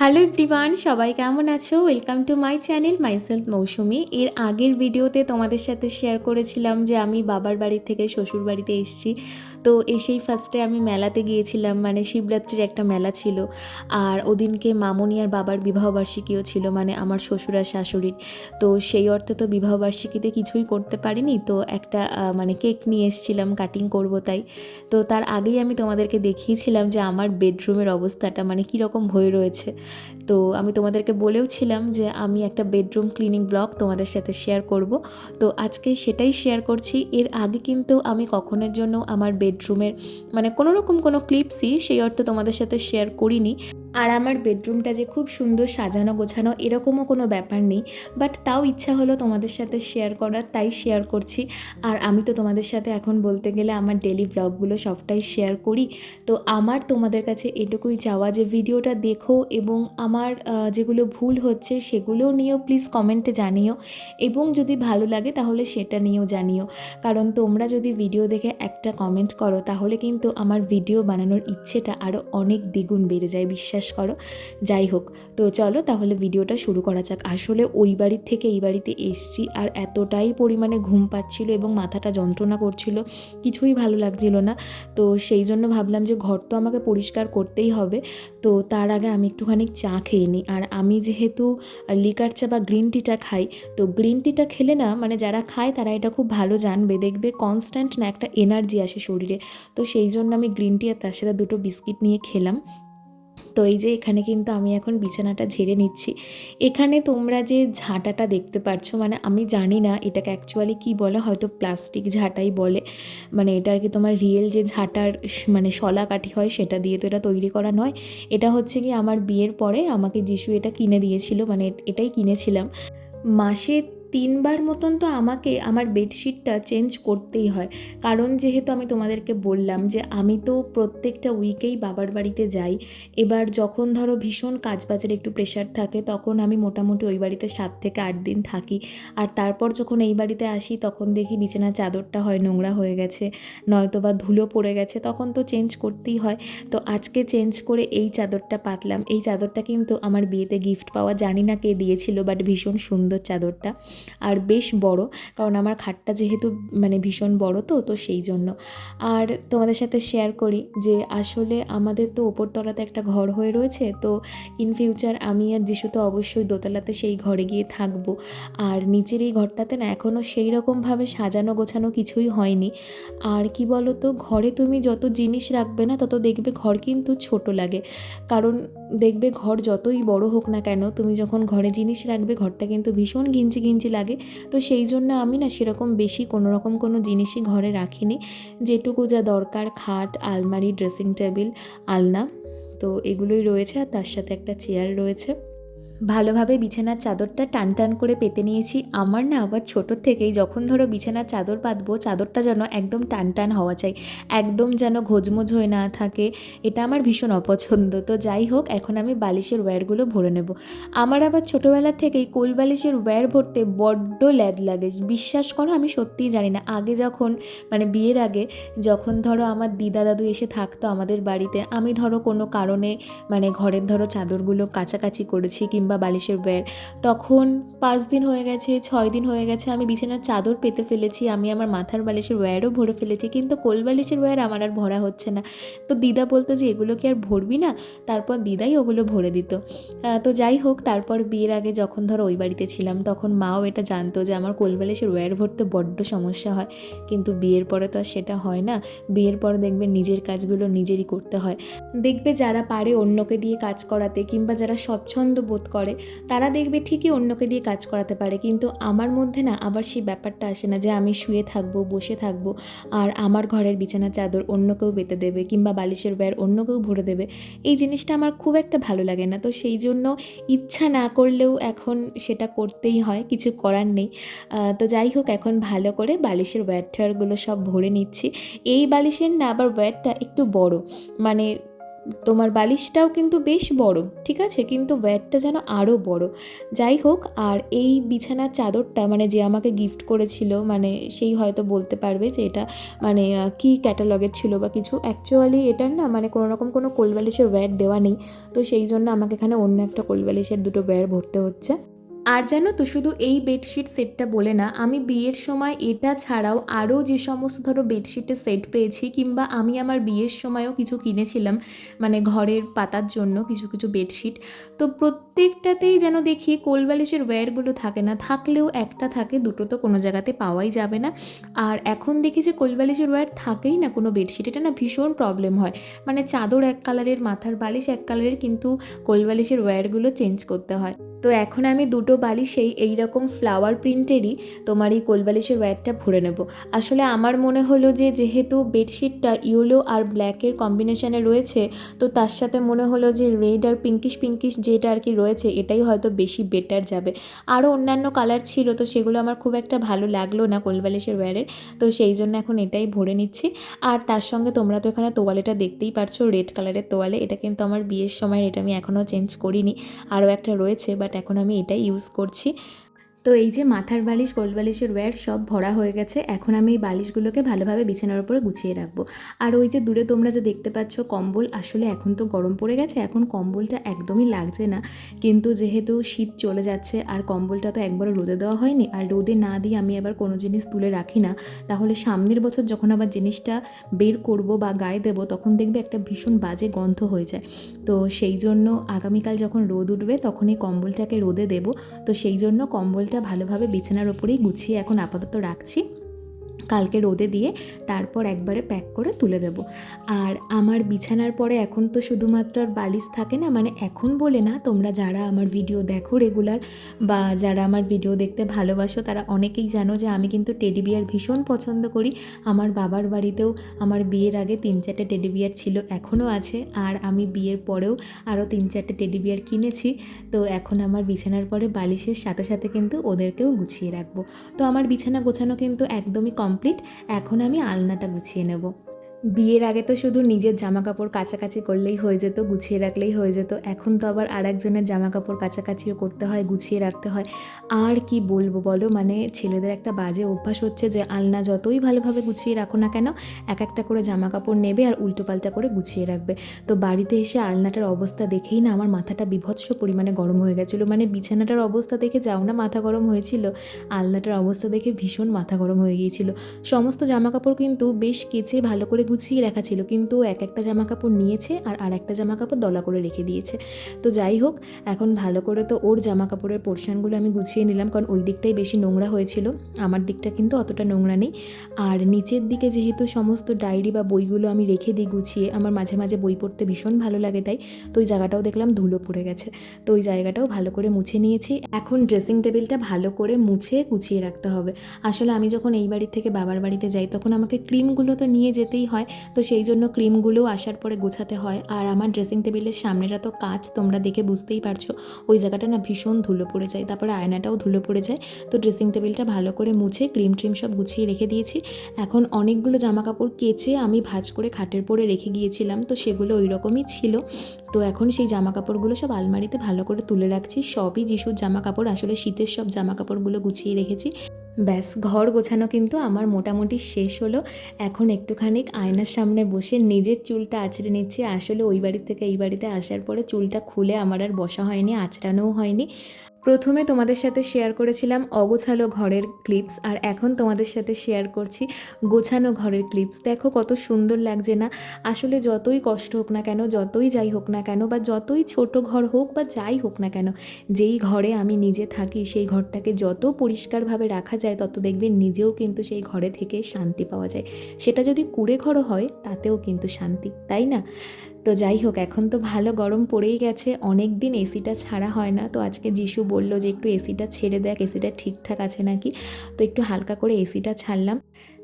Hello everyone, সবাই কেমন আছো? Welcome to my channel myself Mousumi. এর আগের ভিডিওতে তোমাদের সাথে শেয়ার করেছিলাম যে আমি বাবার বাড়ি থেকে শ্বশুর বাড়িতে এসেছি। তো এসেই ফার্স্টে আমি মেলাতে গিয়েছিলাম, মানে শিবরাত্রির একটা মেলা ছিল। আর ওদিনকে মামনি আর বাবার বিবাহবার্ষিকীও ছিল, মানে আমার শ্বশুর আর শাশুড়ির। তো সেই অর্থে তো বিবাহবার্ষিকীতে কিছুই করতে পারিনি, তো একটা মানে কেক নিয়ে এসেছিলাম, কাটিং করব তাই। তো তার আগেই আমি তোমাদেরকে দেখিয়েছিলাম যে আমার বেডরুমের অবস্থাটা মানে কীরকম হয়ে রয়েছে। তো আমি তোমাদেরকে বলেও ছিলাম যে আমি একটা বেডরুম ক্লিনিং ব্লগ তোমাদের সাথে শেয়ার করব। তো আজকে সেটাই শেয়ার করছি। এর আগে কিন্তু আমি কখনোর জন্য আমার বেডরুমের মানে কোনো রকম কোনো ক্লিপসই সেই অর্থে তোমাদের সাথে শেয়ার করিনি। আর আমার বেডরুমটা যে খুব সুন্দর সাজানো গোছানো এরকমও কোনো ব্যাপার নেই, বাট তাও ইচ্ছা হলো তোমাদের সাথে শেয়ার করার, তাই শেয়ার করছি। আর আমি তো তোমাদের সাথে এখন বলতে গেলে আমার ডেলি ব্লগগুলো সবটাই শেয়ার করি। তো আমার তোমাদের কাছে এটুকুই চাওয়া যে ভিডিওটা দেখো এবং আমার যেগুলো ভুল হচ্ছে সেগুলোও নিয়েও প্লিজ কমেন্টে জানিও, এবং যদি ভালো লাগে তাহলে সেটা নিয়েও জানিও। কারণ তোমরা যদি ভিডিও দেখে একটা কমেন্ট করো তাহলে কিন্তু আমার ভিডিও বানানোর ইচ্ছেটা আরও অনেক দ্বিগুণ বেড়ে যায়, বিশ্বাস করো। যাই হোক, তো চলো তাহলে ভিডিওটা শুরু করা যাক। আসলে ওই বাড়ির থেকে এই বাড়িতে এসছি আর এতটাই পরিমাণে ঘুম পাচ্ছিল এবং মাথাটা যন্ত্রণা করছিল, কিছুই ভালো লাগছিল না। তো সেই জন্য ভাবলাম যে ঘর তো আমাকে পরিষ্কার করতেই হবে। তো তার আগে আমি একটুখানি চা খেয়ে নিই। আর আমি যেহেতু লিকার চা বা গ্রিন টিটা খাই, তো গ্রিন টিটা খেলে না, মানে যারা খায় তারা এটা খুব ভালো জানবে, দেখবে কনস্ট্যান্ট না একটা এনার্জি আসে শরীরে। তো সেই জন্য আমি গ্রিন টি আর তার সাথে দুটো বিস্কিট নিয়ে খেলাম। তো এই যে এখানে কিন্তু আমি এখন বিছানাটা ঝেড়ে নিচ্ছি। এখানে তোমরা যে ঝাঁটাটা দেখতে পাচ্ছ, মানে আমি জানি না এটাকে অ্যাকচুয়ালি কী বলে, হয়তো প্লাস্টিক ঝাঁটাই বলে। মানে এটা আর কি তোমার রিয়েল যে ঝাঁটার মানে শলা কাঠি হয় সেটা দিয়ে তো এটা তৈরি করা নয়। এটা হচ্ছে কি আমার বিয়ের পরে আমাকে যিশু এটা কিনে দিয়েছিল, মানে এটাই কিনেছিলাম। মাসে ৩ বার মতন তো আমাকে আমার বেডশিটটা চেঞ্জ করতেই হয়। কারণ যেহেতু আমি তোমাদেরকে বললাম যে আমি তো প্রত্যেকটা উইকেই বাবার বাড়িতে যাই। এবার যখন ধরো ভীষণ কাজবাজের একটু প্রেশার থাকে তখন আমি মোটামুটি ওই বাড়িতে ৭ থেকে ৮ দিন থাকি। আর তারপর যখন এই বাড়িতে আসি তখন দেখি বিছানার চাদরটা হয় নোংরা হয়ে গেছে, নয়তো বা ধুলো পড়ে গেছে, তখন তো চেঞ্জ করতেই হয়। তো আজকে চেঞ্জ করে এই চাদরটা পাতলাম। এই চাদরটা কিন্তু আমার বিয়েতে গিফট পাওয়া, জানি না কে দিয়েছিল, বাট ভীষণ সুন্দর চাদরটা আর বেশ বড়, কারণ আমার খাটটা যেহেতু মানে ভীষণ বড়, তো সেই জন্য। আর তোমাদের সাথে শেয়ার করি যে আসলে আমাদের তো ওপরতলাতে একটা ঘর হয়ে রয়েছে, তো ইন ফিউচার আমি আর যিশু তো অবশ্যই দোতলাতে সেই ঘরে গিয়ে থাকবো। আর নিচের এই ঘরটাতে না এখনও সেই রকমভাবে সাজানো গোছানো কিছুই হয়নি। আর কি বলো তো, ঘরে তুমি যত জিনিস রাখবে না তত দেখবে ঘর কিন্তু ছোট লাগে। কারণ দেখবে ঘর যতই বড় হোক না কেন, তুমি যখন ঘরে জিনিস রাখবে ঘরটা কিন্তু ভীষণ ঘিঞ্চি ঘিঞ্চি লাগে। তো সেই জন্য আমি না সেরকম বেশি কোনো রকম কোনো জিনিসই ঘরে রাখিনি। যেটুকু যা দরকার, খাট, আলমারি, ড্রেসিং টেবিল, আলনা, তো এগুলোই রয়েছে। আর তার সাথে একটা চেয়ার রয়েছে। ভালোভাবে বিছানার চাদরটা টান টান করে পেতে নিয়েছি। আমার না আবার ছোটোর থেকেই যখন ধরো বিছানার চাদর পাতবো, চাদরটা যেন একদম টান টান হওয়া চাই, একদম যেন ঘোজমোজ হয়ে না থাকে, এটা আমার ভীষণ অপছন্দ। তো যাই হোক, এখন আমি বালিশের ওয়্যারগুলো ভরে নেব। আমার আবার ছোটোবেলা থেকেই কোল বালিশের ওয়্যার ভরতে বড্ড ল্যাদ লাগে, বিশ্বাস করো। আমি সত্যিই জানি না, আগে যখন মানে বিয়ের আগে যখন ধরো আমার দিদা দাদু এসে থাকতো আমাদের বাড়িতে, আমি ধরো কোনো কারণে মানে ঘরের ধরো চাদরগুলো কাচাকাচি করেছি কিংবা বালিশের ওয়্যার, তখন ৫ দিন হয়ে গেছে, ৬ দিন হয়ে গেছে, আমি বিছানার চাদর পেতে ফেলেছি, আমি আমার মাথার বালিশের ওয়্যারও ভরে ফেলেছি, কিন্তু কোল বালিশের ওয়্যার আমার আর ভরা হচ্ছে না। তো দিদা বলতো যে এগুলো কি আর ভরবি না, তারপর দিদাই ওগুলো ভরে দিত। তো যাই হোক, তারপর বিয়ের আগে যখন ধরো ওই বাড়িতে ছিলাম তখন মাও এটা জানতো যে আমার কোল বালিশের ওয়্যার ভরতে বড্ড সমস্যা হয়। কিন্তু বিয়ের পরে তো আর সেটা হয় না। বিয়ের পরে দেখবে নিজের কাজগুলো নিজেরই করতে হয়। দেখবে যারা পারে অন্যকে দিয়ে কাজ করাতে কিংবা যারা স্বচ্ছন্দ বোধ করে তারা দেখবে ঠিকই অন্যকে দিয়ে কাজ করাতে পারে, কিন্তু আমার মধ্যে না আবার সেই ব্যাপারটা আসে না যে আমি শুয়ে থাকবো, বসে থাকবো আর আমার ঘরের বিছানার চাদর অন্য কেউ পেতে দেবে কিংবা বালিশের ওয়্যার অন্য কেউ ভরে দেবে। এই জিনিসটা আমার খুব একটা ভালো লাগে না। তো সেই জন্য ইচ্ছা না করলেও এখন সেটা করতেই হয়, কিছু করার নেই। তো যাই হোক, এখন ভালো করে বালিশের ওয়্যার ট্যারগুলো সব ভরে নিচ্ছি। এই বালিশের না আবার ওয়্যারটা একটু বড়, মানে তোমার বালিশটাও কিন্তু বেশ বড়, ঠিক আছে, কিন্তু ওয়্যারটা যেন আরও বড়। যাই হোক, আর এই বিছানার চাদরটা মানে যে আমাকে গিফট করেছিল, মানে সেই হয়তো বলতে পারবে যে এটা মানে কী ক্যাটালগের ছিল বা কিছু। অ্যাকচুয়ালি এটার না মানে কোনো রকম কোনো কোলবালিশের ওয়্যার দেওয়া নেই, তো সেই জন্য আমাকে এখানে অন্য একটা কোলবালিশের দুটো ওয়্যার ভরতে হচ্ছে। আর জানো তো, শুধু এই বেডশিট সেটটা বলে না, আমি বিয়ের সময় এটা ছাড়াও আরও যে সমস্ত ধরো বেডশিটের সেট পেয়েছি, কিংবা আমি আমার বিয়ের সময়ও কিছু কিনেছিলাম মানে ঘরের পাতার জন্য কিছু কিছু বেডশিট, তো প্রত্যেকটাতেই যেন দেখি কোলবালিশের ওয়্যারগুলো থাকে না, থাকলেও একটা থাকে, দুটো তো কোনো জায়গাতে পাওয়াই যাবে না। আর এখন দেখি যে কোলবালিশের ওয়্যার থাকেই না কোনো বেডশিট, এটা না ভীষণ প্রবলেম হয়। মানে চাদর এক কালারের, মাথার বালিশ এক কালারের, কিন্তু কোলবালিশের ওয়্যারগুলো চেঞ্জ করতে হয়। তো এখন আমি দুটো বালিশেই এইরকম ফ্লাওয়ার প্রিন্টেরই তোমার এই কোলবালিশের ওয়্যারটা ভরে নেব। আসলে আমার মনে হলো যে যেহেতু বেডশিটটা ইয়েলো আর ব্ল্যাকের কম্বিনেশনে রয়েছে, তো তার সাথে মনে হলো যে রেড আর পিঙ্কিশ পিঙ্কিশ যেটা আর কি রয়েছে, এটাই হয়তো বেশি বেটার যাবে। আরও অন্যান্য কালার ছিল, তো সেগুলো আমার খুব একটা ভালো লাগলো না কোলবালিশের ওয়্যারের, তো সেই জন্য এখন এটাই ভরে নিচ্ছি। আর তার সঙ্গে তোমরা তো এখানে তোয়ালেটা দেখতেই পারছো, রেড কালারের তোয়ালে, এটা কিন্তু আমার বিয়ের সময়, এটা আমি এখনও চেঞ্জ করিনি, আরও একটা রয়েছে, বাট এখন আমি এটাই ইউজ করছি। তো এই যে মাথার বালিশ, কোলবালিশের ওয়্যার সব ভরা হয়ে গেছে, এখন আমি এই বালিশগুলোকে ভালোভাবে বিছানার উপরে গুছিয়ে রাখবো। আর ওই যে দূরে তোমরা যে দেখতে পাচ্ছ কম্বল, আসলে এখন তো গরম পড়ে গেছে, এখন কম্বলটা একদমই লাগছে না, কিন্তু যেহেতু শীত চলে যাচ্ছে আর কম্বলটা তো একবারও রোদে দেওয়া হয়নি, আর রোদে না দিয়ে আমি আবার কোনো জিনিস তুলে রাখি না, তাহলে সামনের বছর যখন আবার জিনিসটা বের করব বা গায়ে দেবো, তখন দেখবে একটা ভীষণ বাজে গন্ধ হয়ে যায়। তো সেই জন্য আগামীকাল যখন রোদ উঠবে তখন এই কম্বলটাকে রোদে দেবো। তো সেই জন্য কম্বলটা ভালোভাবে বিছানার ওপরেই গুছিয়ে এখন আপাতত রাখছি, কালকে রোদে দিয়ে তারপর একবারে প্যাক করে তুলে দেব। আর আমার বিছানার পরে এখন তো শুধুমাত্র আর বালিশ থাকে না, মানে এখন বলে না, তোমরা যারা আমার ভিডিও দেখো রেগুলার বা যারা আমার ভিডিও দেখতে ভালোবাসো, তারা অনেকেই জানো যে আমি কিন্তু টেডি বিয়ার ভীষণ পছন্দ করি। আমার বাবার বাড়িতেও আমার বিয়ের আগে 3-4টে টেডি বিয়ার ছিল, এখনও আছে, আর আমি বিয়ের পরেও আরও 3-4টে টেডি বিয়ার কিনেছি। তো এখন আমার বিছানার পরে বালিশের সাথে সাথে কিন্তু ওদেরকেও গুছিয়ে রাখবো। তো আমার বিছানা গোছানো কিন্তু একদমই কমপ্লিট, এখন আমি আলনাটা গুছিয়ে নেব। বিয়ের আগে তো শুধু নিজের জামাকাপড় কাচাকাচি করলেই হয়ে যেত, গুছিয়ে রাখলেই হয়ে যেত, এখন তো আবার আরেকজনের জামাকাপড় কাচাকাচিও করতে হয়, গুছিয়ে রাখতে হয়। আর কি বলবো বলো, মানে ছেলেদের একটা বাজে অভ্যাস হচ্ছে যে আলনা যতই ভালোভাবে গুছিয়ে রাখো না কেন, এক একটা করে জামাকাপড় নেবে আর উল্টোপাল্টা করে গুছিয়ে রাখবে। তো বাড়িতে এসে আলনাটার অবস্থা দেখেই না আমার মাথাটা বীভৎস পরিমাণে গরম হয়ে গেছিলো। মানে বিছানাটার অবস্থা দেখে যাও না মাথা গরম হয়েছিল, আলনাটার অবস্থা দেখে ভীষণ মাথা গরম হয়ে গিয়েছিল। সমস্ত জামাকাপড় কিন্তু বেশ কেচে ভালো করে গুছিয়ে রাখা ছিল, কিন্তু এক একটা জামাকাপড় নিয়েছে আর একটা জামাকাপড় দলা করে রেখে দিয়েছে। তো যাই হোক, এখন ভালো করে তো ওর জামাকাপড়ের পোর্শনগুলো আমি গুছিয়ে নিলাম, কারণ ওই দিকটাই বেশি নোংরা হয়েছিল, আমার দিকটা কিন্তু অতটা নোংরা নেই। আর নিচের দিকে যেহেতু সমস্ত ডায়েরি বা বইগুলো আমি রেখে দিই গুছিয়ে, আমার মাঝে মাঝে বই পড়তে ভীষণ ভালো লাগে, তাই তো ওই জায়গাটাও দেখলাম ধুলো পড়ে গেছে, তো ওই জায়গাটাও ভালো করে মুছে নিয়েছি। এখন ড্রেসিং টেবিলটা ভালো করে মুছে গুছিয়ে রাখতে হবে। আসলে আমি যখন এই বাড়ি থেকে বাবার বাড়িতে যাই, তখন আমাকে ক্রিমগুলো তো নিয়ে যেতেই হয়, তো সেই জন্য ক্রিমগুলো আসার পরে গোছাতে হয়। আর আমার ড্রেসিং টেবিলের সামনেটা তো কাঁচ, তোমরা দেখে বুঝতেই পারছো, ওই জায়গাটা না ভীষণ ধুলো পড়ে যায়, তারপরে আয়নাটাও ধুলো পড়ে যায়। তো ড্রেসিং টেবিলটা ভালো করে মুছে ক্রিম ট্রিম সব গুছিয়ে রেখে দিয়েছি। এখন অনেকগুলো জামাকাপড় কেচে আমি ভাঁজ করে খাটের পরে রেখে গিয়েছিলাম, তো সেগুলো ওই রকমই ছিল। তো এখন সেই জামাকাপড়গুলো সব আলমারিতে ভালো করে তুলে রাখছি, সবই যিশুর জামাকাপড়, আসলে শীতের সব জামাকাপড়গুলো গুছিয়ে রেখেছি। ব্যাস, ঘর গোছানো কিন্তু আমার মোটামুটি শেষ হলো। এখন একটুখানি আয়নার সামনে বসে নিজের চুলটা আঁচড়ে নিচ্ছি। আসলে ওই বাড়ি থেকে এই বাড়িতে আসার পরে চুলটা খুলে আমার আর বসা হয়নি, আঁচড়ানোও হয়নি। প্রথমে তোমাদের সাথে শেয়ার করেছিলাম অগোছালো ঘরের ক্লিপস, আর এখন তোমাদের সাথে শেয়ার করছি গোছানো ঘরের ক্লিপস। দেখো কত সুন্দর লাগছে না? আসলে যতই কষ্ট হোক না কেন, যতই যাই হোক না কেন, বা যতই ছোট ঘর হোক বা যাই হোক না কেন, যেই ঘরে আমি নিজে থাকি সেই ঘরটাকে যত পরিষ্কারভাবে রাখা যায়, তত দেখবে নিজেও কিন্তু সেই ঘরে থেকে শান্তি পাওয়া যায়। সেটা যদি কুঁড়ে ঘরও হয়, তাতেও কিন্তু শান্তি, তাই না? তো যাই হোক, এখন তো ভালো গরম পড়েই গেছে, অনেক দিন এসিটা ছাড়া হয় না, তো আজকে যিশু বলল যে একটু এসিটা ছেড়ে দেখ, এসিটা ঠিকঠাক আছে নাকি। তো একটু হালকা করে এসিটা ছাড়লাম।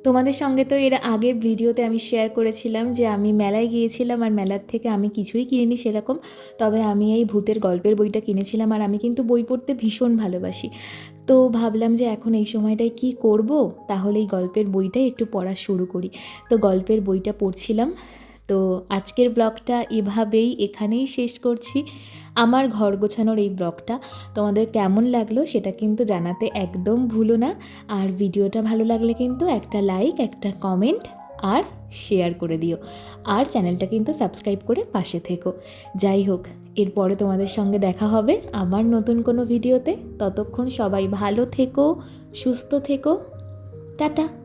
তোমাদের সঙ্গে তো এর আগের ভিডিওতে আমি শেয়ার করেছিলাম যে আমি মেলায় গিয়েছিলাম, আর মেলার থেকে আমি কিছুই কিনিনি সেরকম, তবে আমি এই ভূতের গল্পের বইটা কিনেছিলাম। আর আমি কিন্তু বই পড়তে ভীষণ ভালোবাসি, তো ভাবলাম যে এখন এই সময়টায় কি করব, তাহলে এই গল্পের বইটাই একটু পড়া শুরু করি। তো গল্পের বইটা পড়ছিলাম, তো আজকের ব্লগটা এভাবেই এখানেই শেষ করছি। আমার ঘর গোছানোর এই ব্লগটা তোমাদের কেমন লাগলো সেটা কিন্তু জানাতে একদম ভুলো না। আর ভিডিওটা ভালো লাগলে কিন্তু একটা লাইক, একটা কমেন্ট আর শেয়ার করে দিও। আর চ্যানেলটা কিন্তু সাবস্ক্রাইব করে পাশে থেকো। যাই হোক, এরপরে তোমাদের সঙ্গে দেখা হবে আমার নতুন কোনো ভিডিওতে। ততক্ষণ সবাই ভালো থেকো, সুস্থ থেকো। টাটা।